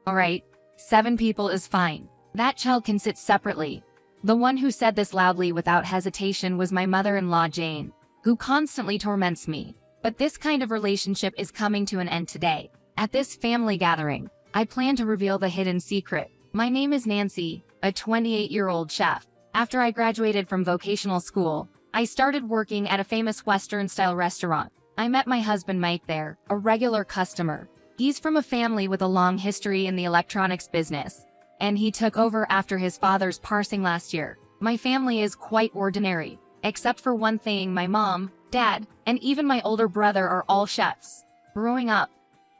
Alright, 7 people is fine. That child can sit separately. The one who said this loudly without hesitation was my mother-in-law Jane, who constantly torments me. But this kind of relationship is coming to an end today. At this family gathering, I plan to reveal the hidden secret. My name is Nancy, a 28-year-old chef. After I graduated from vocational school, I started working at a famous Western-style restaurant. I met my husband Mike there, a regular customer. He's from a family with a long history in the electronics business, and he took over after his father's passing last year. My family is quite ordinary, except for one thing: my mom, dad, and even my older brother are all chefs. Growing up,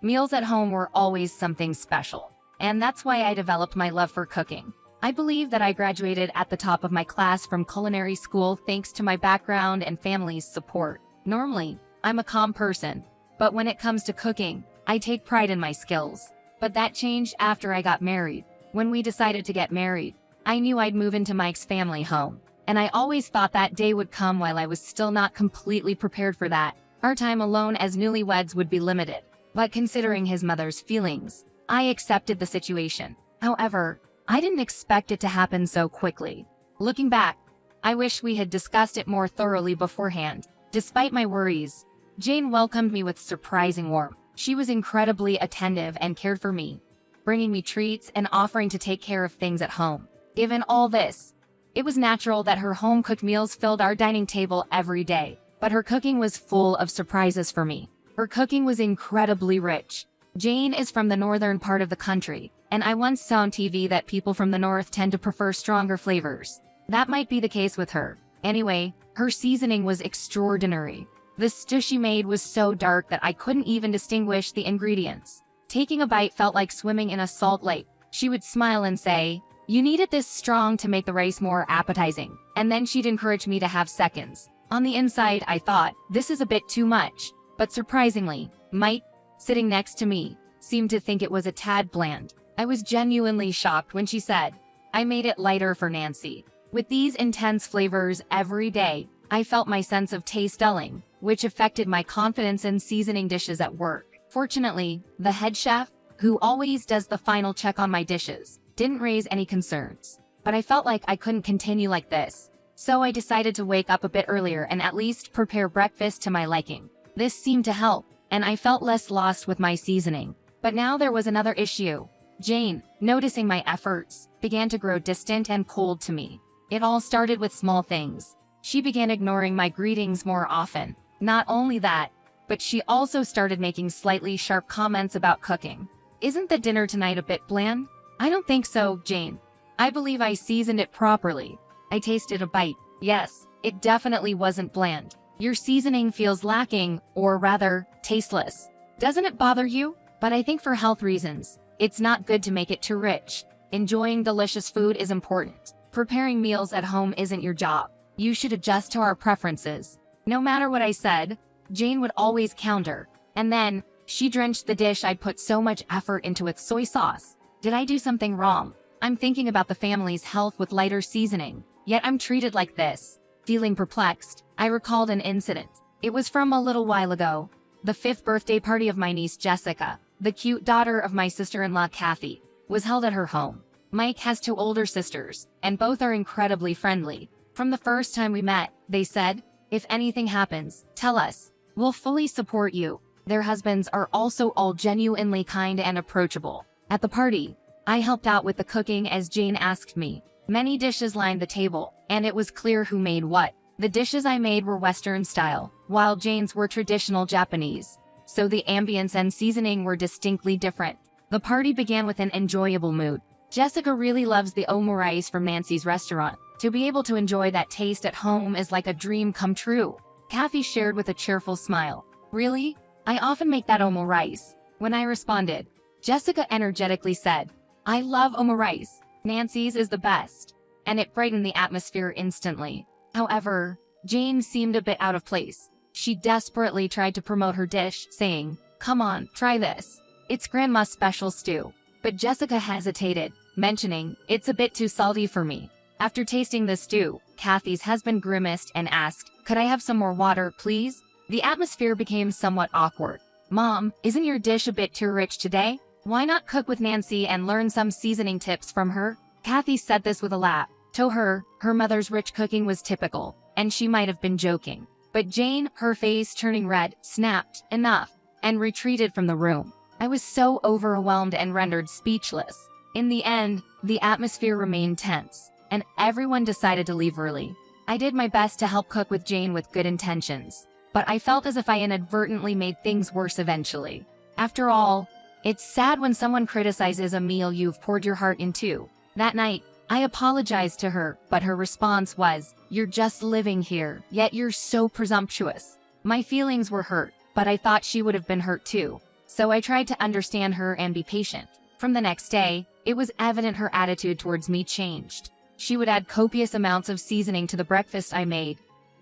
meals at home were always something special, and that's why I developed my love for cooking. I believe that I graduated at the top of my class from culinary school thanks to my background and family's support. Normally, I'm a calm person, but when it comes to cooking, I take pride in my skills. But that changed after I got married. When we decided to get married, I knew I'd move into Mike's family home, and I always thought that day would come while I was still not completely prepared for that. Our time alone as newlyweds would be limited, but considering his mother's feelings, I accepted the situation. However, I didn't expect it to happen so quickly. Looking back, I wish we had discussed it more thoroughly beforehand. Despite my worries, Jane welcomed me with surprising warmth. She was incredibly attentive and cared for me, bringing me treats and offering to take care of things at home. Given all this, it was natural that her home-cooked meals filled our dining table every day. But her cooking was full of surprises for me. Her cooking was incredibly rich. Jane is from the northern part of the country, and I once saw on TV that people from the north tend to prefer stronger flavors. That might be the case with her. Anyway, her seasoning was extraordinary. The stew she made was so dark that I couldn't even distinguish the ingredients. Taking a bite felt like swimming in a salt lake. She would smile and say, "You need it this strong to make the rice more appetizing." And then she'd encourage me to have seconds. On the inside, I thought, this is a bit too much. But surprisingly, Mike, sitting next to me, seemed to think it was a tad bland. I was genuinely shocked when she said, "I made it lighter for Nancy." With these intense flavors every day, I felt my sense of taste dulling, which affected my confidence in seasoning dishes at work. Fortunately, the head chef, who always does the final check on my dishes, didn't raise any concerns. But I felt like I couldn't continue like this. So I decided to wake up a bit earlier and at least prepare breakfast to my liking. This seemed to help, and I felt less lost with my seasoning. But now there was another issue. Jane, noticing my efforts, began to grow distant and cold to me. It all started with small things. She began ignoring my greetings more often. Not only that, but she also started making slightly sharp comments about cooking. "Isn't the dinner tonight a bit bland?" "I don't think so, Jane. I believe I seasoned it properly." I tasted a bite. Yes, it definitely wasn't bland. "Your seasoning feels lacking, or rather, tasteless. Doesn't it bother you?" "But I think for health reasons, it's not good to make it too rich. Enjoying delicious food is important. Preparing meals at home isn't your job. You should adjust to our preferences." No matter what I said, Jane would always counter. And then, she drenched the dish I'd put so much effort into with soy sauce. Did I do something wrong? I'm thinking about the family's health with lighter seasoning, yet I'm treated like this. Feeling perplexed, I recalled an incident. It was from a little while ago. The 5th birthday party of my niece Jessica, the cute daughter of my sister-in-law Kathy, was held at her home. Mike has 2 older sisters, and both are incredibly friendly. From the first time we met, they said, "If anything happens, tell us. We'll fully support you." Their husbands are also all genuinely kind and approachable. At the party, I helped out with the cooking as Jane asked me. Many dishes lined the table, and it was clear who made what. The dishes I made were Western style, while Jane's were traditional Japanese. So the ambience and seasoning were distinctly different. The party began with an enjoyable mood. Jessica really loves the omurice from Nancy's restaurant. To be able to enjoy that taste at home is like a dream come true. Kathy shared with a cheerful smile. "Really? I often make that omurice." When I responded, Jessica energetically said, "I love omurice. Nancy's is the best." And it brightened the atmosphere instantly. However, Jane seemed a bit out of place. She desperately tried to promote her dish, saying, "Come on, try this. It's Grandma's special stew." But Jessica hesitated, mentioning, "It's a bit too salty for me." After tasting the stew, Kathy's husband grimaced and asked, "Could I have some more water, please?" The atmosphere became somewhat awkward. "Mom, isn't your dish a bit too rich today?" Why not cook with Nancy and learn some seasoning tips from her? Kathy said this with a laugh. To her, her mother's rich cooking was typical, and she might have been joking. But Jane, her face turning red, snapped, "Enough," and retreated from the room. I was so overwhelmed and rendered speechless. In the end, the atmosphere remained tense, and everyone decided to leave early. I did my best to help cook with Jane with good intentions, but I felt as if I inadvertently made things worse eventually. After all, it's sad when someone criticizes a meal you've poured your heart into. That night, I apologized to her, but her response was, "You're just living here, yet you're so presumptuous." My feelings were hurt, but I thought she would have been hurt too, so I tried to understand her and be patient. From the next day, it was evident her attitude towards me changed. She would add copious amounts of seasoning to the breakfast I made,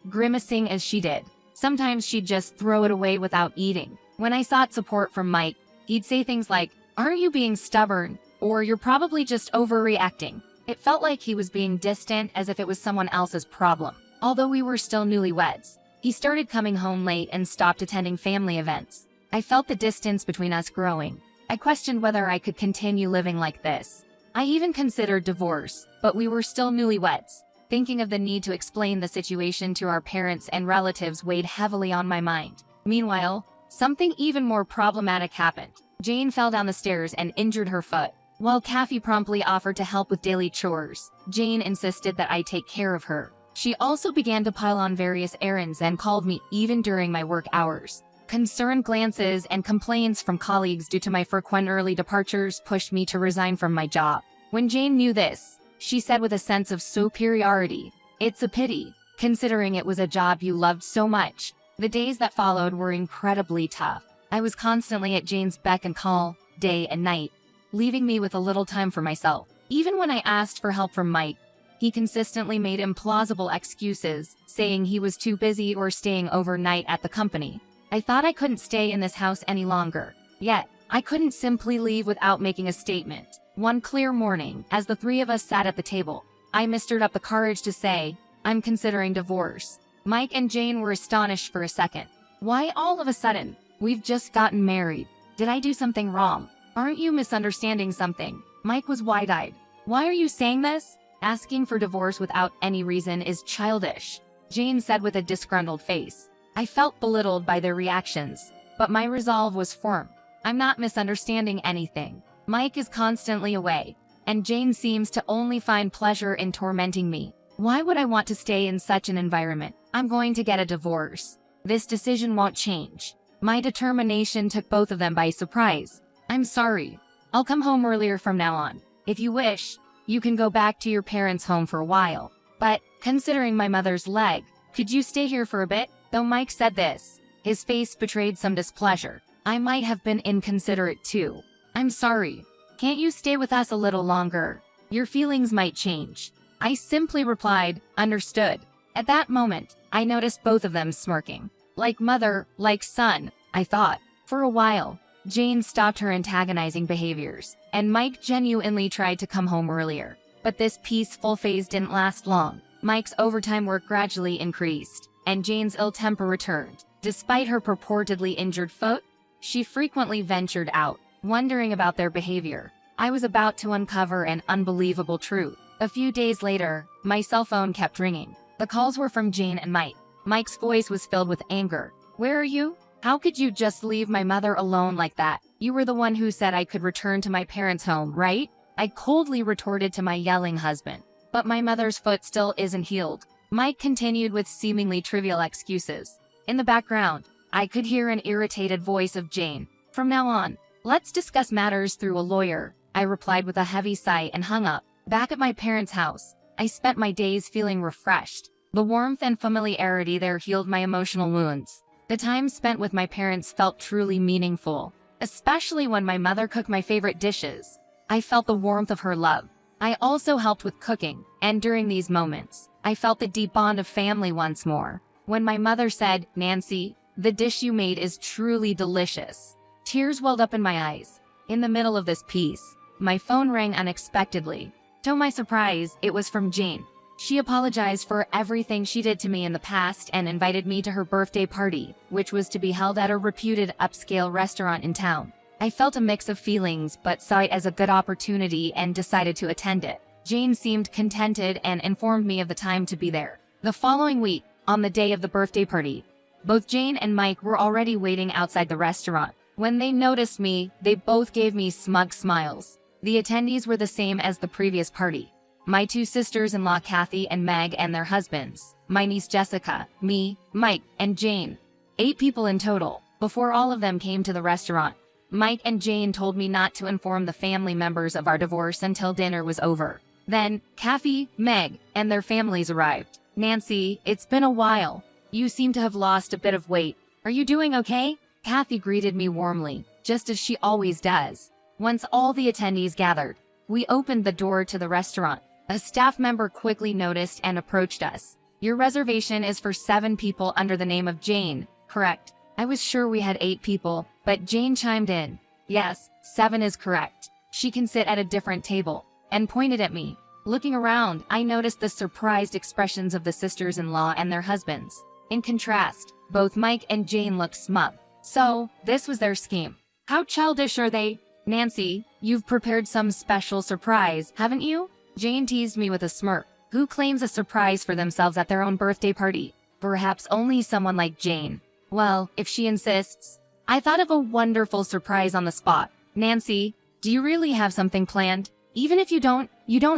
grimacing as she did. Sometimes she'd just throw it away without eating. When I sought support from Mike, he'd say things like, "Aren't you being stubborn?" or "You're probably just overreacting." It felt like he was being distant, as if it was someone else's problem. Although we were still newlyweds, he started coming home late and stopped attending family events. I felt the distance between us growing. I questioned whether I could continue living like this. I even considered divorce, but we were still newlyweds. Thinking of the need to explain the situation to our parents and relatives weighed heavily on my mind. Meanwhile, something even more problematic happened. Jane fell down the stairs and injured her foot. While Kathy promptly offered to help with daily chores, Jane insisted that I take care of her. She also began to pile on various errands and called me even during my work hours. Concerned glances and complaints from colleagues due to my frequent early departures pushed me to resign from my job. When Jane knew this, she said with a sense of superiority, "It's a pity, considering it was a job you loved so much." The days that followed were incredibly tough. I was constantly at Jane's beck and call, day and night, leaving me with a little time for myself. Even when I asked for help from Mike, he consistently made implausible excuses, saying he was too busy or staying overnight at the company. I thought I couldn't stay in this house any longer. Yet, I couldn't simply leave without making a statement. One clear morning, as the three of us sat at the table, I mustered up the courage to say, "I'm considering divorce." Mike and Jane were astonished for a second. "Why all of a sudden? We've just gotten married. Did I do something wrong? Aren't you misunderstanding something?" Mike was wide-eyed. "Why are you saying this? Asking for divorce without any reason is childish," Jane said with a disgruntled face. I felt belittled by their reactions, but my resolve was firm. "I'm not misunderstanding anything. Mike is constantly away, and Jane seems to only find pleasure in tormenting me. Why would I want to stay in such an environment? I'm going to get a divorce. This decision won't change." My determination took both of them by surprise. "I'm sorry. I'll come home earlier from now on. If you wish, you can go back to your parents' home for a while. But, considering my mother's leg, could you stay here for a bit?" Though Mike said this, his face betrayed some displeasure. I might have been inconsiderate too. "I'm sorry. Can't you stay with us a little longer? Your feelings might change." I simply replied, "Understood." At that moment, I noticed both of them smirking. Like mother, like son, I thought. For a while, Jane stopped her antagonizing behaviors, and Mike genuinely tried to come home earlier. But this peaceful phase didn't last long. Mike's overtime work gradually increased, and Jane's ill temper returned. Despite her purportedly injured foot, she frequently ventured out, wondering about their behavior. I was about to uncover an unbelievable truth. A few days later, my cell phone kept ringing. The calls were from Jane and Mike. Mike's voice was filled with anger. "Where are you? How could you just leave my mother alone like that? You were the one who said I could return to my parents' home, right?" I coldly retorted to my yelling husband. "But my mother's foot still isn't healed." Mike continued with seemingly trivial excuses. In the background, I could hear an irritated voice of Jane. "From now on, let's discuss matters through a lawyer," I replied with a heavy sigh and hung up. Back at my parents' house, I spent my days feeling refreshed. The warmth and familiarity there healed my emotional wounds. The time spent with my parents felt truly meaningful, especially when my mother cooked my favorite dishes. I felt the warmth of her love. I also helped with cooking, and during these moments, I felt the deep bond of family once more. When my mother said, "Nancy, the dish you made is truly delicious," tears welled up in my eyes. In the middle of this piece, my phone rang unexpectedly. To my surprise, it was from Jane. She apologized for everything she did to me in the past and invited me to her birthday party, which was to be held at a reputed upscale restaurant in town. I felt a mix of feelings but saw it as a good opportunity and decided to attend it. Jane seemed contented and informed me of the time to be there. The following week, on the day of the birthday party, both Jane and Mike were already waiting outside the restaurant. When they noticed me, they both gave me smug smiles. The attendees were the same as the previous party. My two sisters-in-law Kathy and Meg and their husbands, my niece Jessica, me, Mike, and Jane. 8 people in total. Before all of them came to the restaurant, Mike and Jane told me not to inform the family members of our divorce until dinner was over. Then, Kathy, Meg, and their families arrived. Nancy, it's been a while. You seem to have lost a bit of weight. Are you doing okay? Kathy greeted me warmly, just as she always does. Once all the attendees gathered, we opened the door to the restaurant. A staff member quickly noticed and approached us. Your reservation is for 7 people under the name of Jane, correct? I was sure we had 8 people, but Jane chimed in. Yes, 7 is correct. She can sit at a different table, and pointed at me. Looking around, I noticed the surprised expressions of the sisters-in-law and their husbands. In contrast, both Mike and Jane looked smug. So, this was their scheme. How childish are they? Nancy, you've prepared some special surprise, haven't you? Jane teased me with a smirk. Who claims a surprise for themselves at their own birthday party? Perhaps only someone like Jane. Well, if she insists. I thought of a wonderful surprise on the spot. Nancy, do you really have something planned? Even if you don't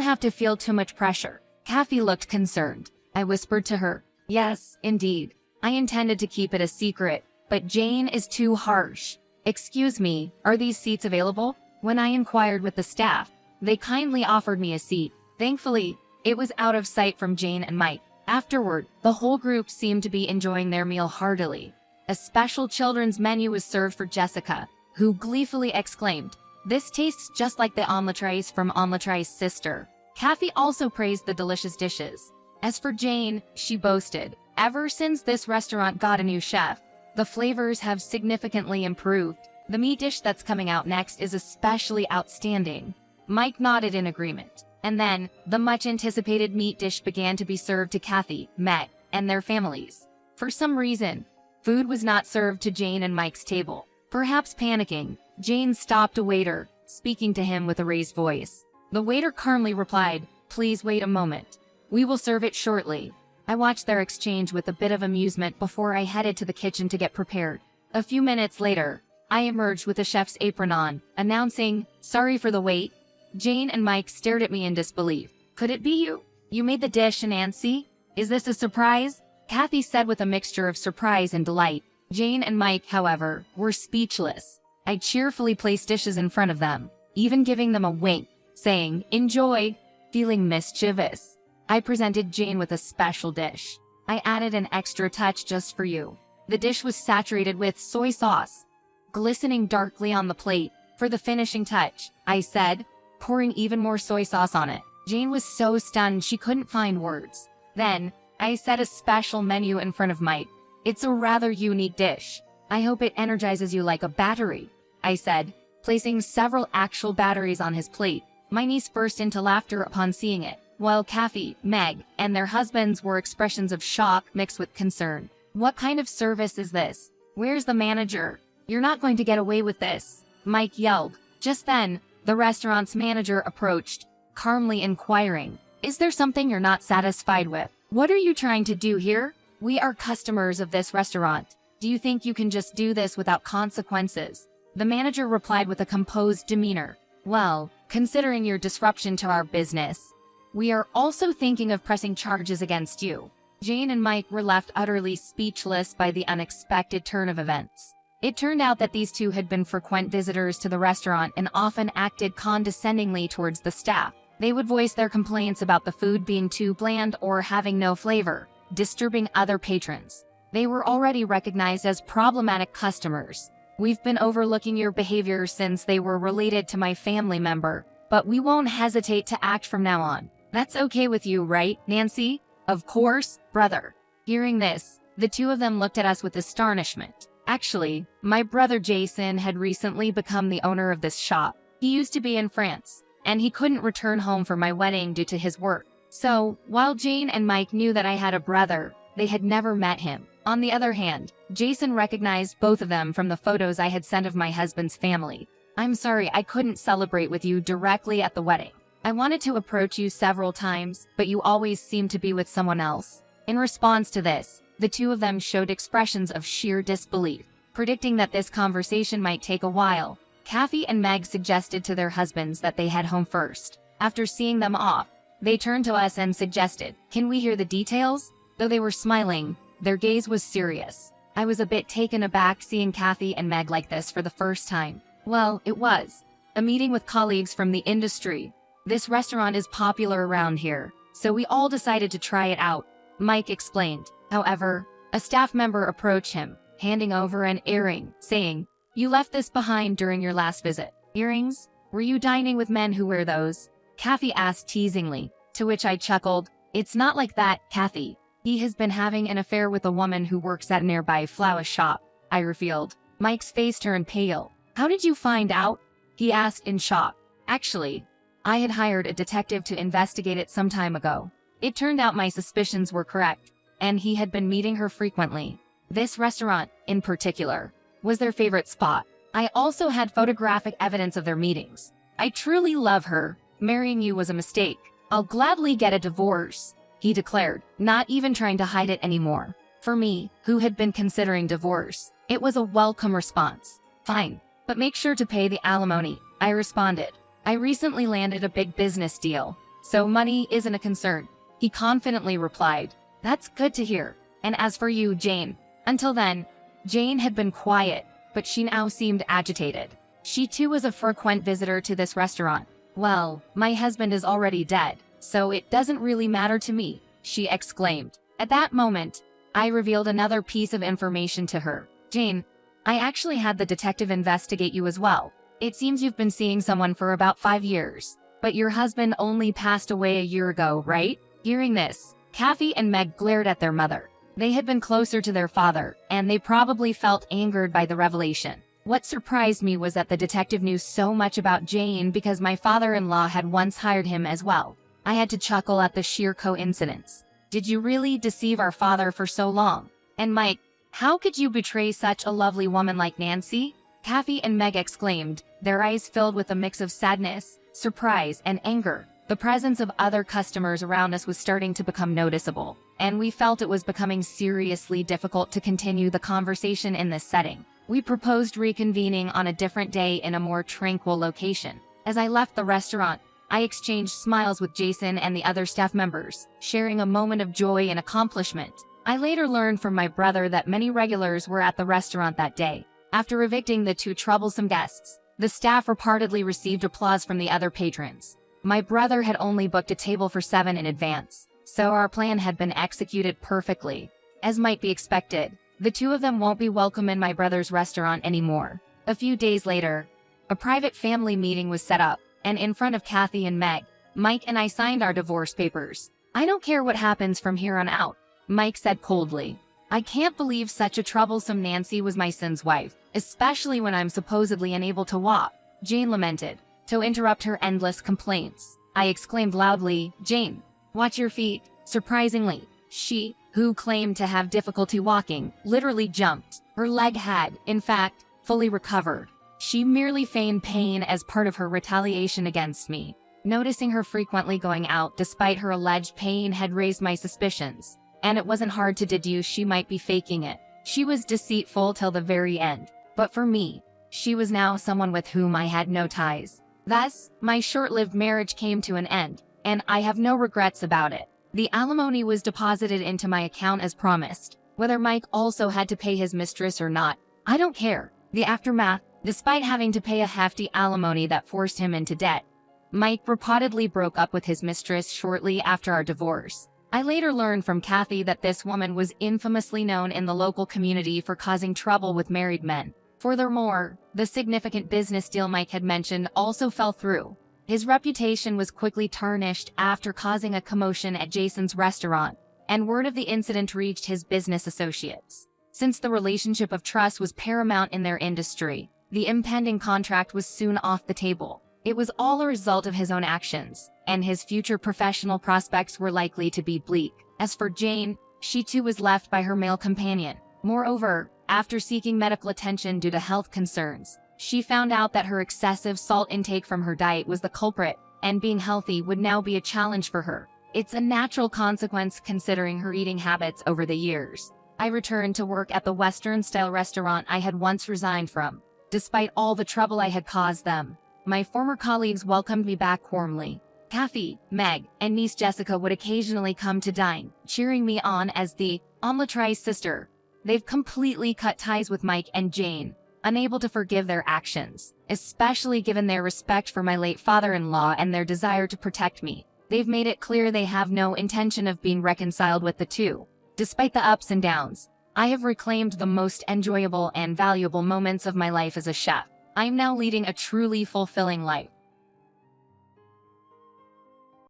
have to feel too much pressure. Kathy looked concerned. I whispered to her. Yes, indeed. I intended to keep it a secret, but Jane is too harsh. Excuse me, are these seats available? When I inquired with the staff, they kindly offered me a seat. Thankfully, it was out of sight from Jane and Mike. Afterward, the whole group seemed to be enjoying their meal heartily. A special children's menu was served for Jessica, who gleefully exclaimed, "This tastes just like the omelette from Omelette's sister." Kathy also praised the delicious dishes. As for Jane, she boasted, "Ever since this restaurant got a new chef, the flavors have significantly improved. The meat dish that's coming out next is especially outstanding." Mike nodded in agreement. And then, the much-anticipated meat dish began to be served to Kathy, Meg, and their families. For some reason, food was not served to Jane and Mike's table. Perhaps panicking, Jane stopped a waiter, speaking to him with a raised voice. The waiter calmly replied, "Please wait a moment. We will serve it shortly." I watched their exchange with a bit of amusement before I headed to the kitchen to get prepared. A few minutes later, I emerged with a chef's apron on, announcing, "Sorry for the wait." Jane and Mike stared at me in disbelief. "Could it be you? You made the dish, Nancy? Is this a surprise?" Kathy said with a mixture of surprise and delight. Jane and Mike, however, were speechless. I cheerfully placed dishes in front of them, even giving them a wink, saying, "Enjoy." Feeling mischievous, I presented Jane with a special dish. I added an extra touch just for you. The dish was saturated with soy sauce, glistening darkly on the plate. For the finishing touch, I said, pouring even more soy sauce on it. Jane was so stunned she couldn't find words. Then, I set a special menu in front of Mike. "It's a rather unique dish. I hope it energizes you like a battery," I said, placing several actual batteries on his plate. My niece burst into laughter upon seeing it, while Kathy, Meg, and their husbands were expressions of shock mixed with concern. "What kind of service is this? Where's the manager? You're not going to get away with this," Mike yelled. Just then, the restaurant's manager approached, calmly inquiring, "Is there something you're not satisfied with? What are you trying to do here? We are customers of this restaurant. Do you think you can just do this without consequences?" The manager replied with a composed demeanor. "Well, considering your disruption to our business, we are also thinking of pressing charges against you." Jane and Mike were left utterly speechless by the unexpected turn of events. It turned out that these two had been frequent visitors to the restaurant and often acted condescendingly towards the staff. They would voice their complaints about the food being too bland or having no flavor, disturbing other patrons. They were already recognized as problematic customers. "We've been overlooking your behavior since they were related to my family member, but we won't hesitate to act from now on. That's okay with you, right, Nancy?" "Of course, brother." Hearing this, the two of them looked at us with astonishment. Actually, my brother Jason had recently become the owner of this shop. He used to be in France, and he couldn't return home for my wedding due to his work. So, while Jane and Mike knew that I had a brother, they had never met him. On the other hand, Jason recognized both of them from the photos I had sent of my husband's family. I'm sorry I couldn't celebrate with you directly at the wedding. I wanted to approach you several times, but you always seemed to be with someone else. In response to this, the two of them showed expressions of sheer disbelief. Predicting that this conversation might take a while, Kathy and Meg suggested to their husbands that they head home first. After seeing them off, they turned to us and suggested, "Can we hear the details?" Though they were smiling, their gaze was serious. I was a bit taken aback seeing Kathy and Meg like this for the first time. Well, it was a meeting with colleagues from the industry. This restaurant is popular around here, so we all decided to try it out, Mike explained. However, a staff member approached him, handing over an earring, saying, "You left this behind during your last visit." Earrings? Were you dining with men who wear those? Kathy asked teasingly, to which I chuckled. It's not like that, Kathy. He has been having an affair with a woman who works at a nearby flower shop, I revealed. Mike's face turned pale. How did you find out? He asked in shock. Actually, I had hired a detective to investigate it some time ago. It turned out my suspicions were correct, and he had been meeting her frequently. This restaurant, in particular, was their favorite spot. I also had photographic evidence of their meetings. I truly love her. Marrying you was a mistake. I'll gladly get a divorce, he declared, not even trying to hide it anymore. For me, who had been considering divorce, it was a welcome response. Fine, but make sure to pay the alimony, I responded. I recently landed a big business deal, so money isn't a concern. He confidently replied. That's good to hear. And as for you, Jane. Until then, Jane had been quiet, but she now seemed agitated. She too was a frequent visitor to this restaurant. Well, my husband is already dead, so it doesn't really matter to me, she exclaimed. At that moment, I revealed another piece of information to her. Jane, I actually had the detective investigate you as well. It seems you've been seeing someone for about 5 years, but your husband only passed away a year ago, right? Hearing this, Kathy and Meg glared at their mother. They had been closer to their father, and they probably felt angered by the revelation. What surprised me was that the detective knew so much about Jane because my father-in-law had once hired him as well. I had to chuckle at the sheer coincidence. Did you really deceive our father for so long? And Mike, how could you betray such a lovely woman like Nancy? Kathy and Meg exclaimed, their eyes filled with a mix of sadness, surprise, and anger. The presence of other customers around us was starting to become noticeable, and we felt it was becoming seriously difficult to continue the conversation in this setting. We proposed reconvening on a different day in a more tranquil location. As I left the restaurant, I exchanged smiles with Jason and the other staff members, sharing a moment of joy and accomplishment. I later learned from my brother that many regulars were at the restaurant that day. After evicting the 2 troublesome guests, the staff reportedly received applause from the other patrons. My brother had only booked a table for 7 in advance, so our plan had been executed perfectly. As might be expected, the 2 of them won't be welcome in my brother's restaurant anymore. A few days later, a private family meeting was set up, and in front of Kathy and Meg, Mike and I signed our divorce papers. I don't care what happens from here on out, Mike said coldly. I can't believe such a troublesome Nancy was my son's wife, especially when I'm supposedly unable to walk, Jane lamented. To interrupt her endless complaints, I exclaimed loudly, Jane, watch your feet. Surprisingly, she, who claimed to have difficulty walking, literally jumped. Her leg had, in fact, fully recovered. She merely feigned pain as part of her retaliation against me. Noticing her frequently going out despite her alleged pain had raised my suspicions, and it wasn't hard to deduce she might be faking it. She was deceitful till the very end, but for me, she was now someone with whom I had no ties. Thus, my short-lived marriage came to an end, and I have no regrets about it. The alimony was deposited into my account as promised. Whether Mike also had to pay his mistress or not, I don't care. The aftermath, despite having to pay a hefty alimony that forced him into debt, Mike reportedly broke up with his mistress shortly after our divorce. I later learned from Kathy that this woman was infamously known in the local community for causing trouble with married men. Furthermore, the significant business deal Mike had mentioned also fell through. His reputation was quickly tarnished after causing a commotion at Jason's restaurant, and word of the incident reached his business associates. Since the relationship of trust was paramount in their industry, the impending contract was soon off the table. It was all a result of his own actions, and his future professional prospects were likely to be bleak. As for Jane, she too was left by her male companion. Moreover, after seeking medical attention due to health concerns, She found out that her excessive salt intake from her diet was the culprit, and being healthy would now be a challenge for her. It's a natural consequence considering her eating habits over the years. I returned to work at the Western-style restaurant I had once resigned from. Despite all the trouble I had caused them, my former colleagues welcomed me back warmly. Kathy, Meg, and niece Jessica would occasionally come to dine, cheering me on as the omnitrice sister. They've completely cut ties with Mike and Jane, unable to forgive their actions, especially given their respect for my late father-in-law and their desire to protect me. They've made it clear they have no intention of being reconciled with the two. Despite the ups and downs, I have reclaimed the most enjoyable and valuable moments of my life as a chef. I am now leading a truly fulfilling life.